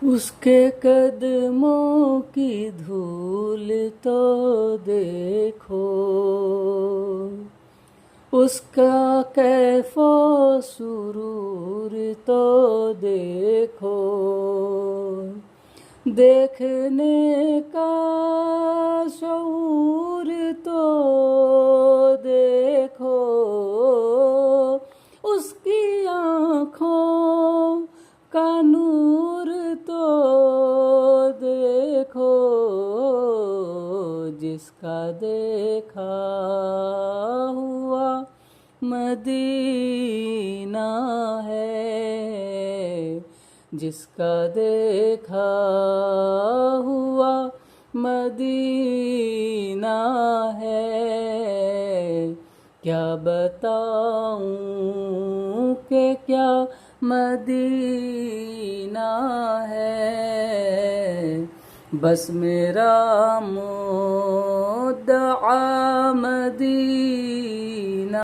उसके कदमों की धूल तो देखो, उसका कैफो सुरूर तो देखो, देखने का शऊर तो देखो, उसकी आँखों का नूर तो देखो, जिसका देखा हुआ मदीना है, जिसका देखा हुआ मदीना है। क्या बताऊं कि क्या मदीना है। बस मेरा मुद्दआ मदीना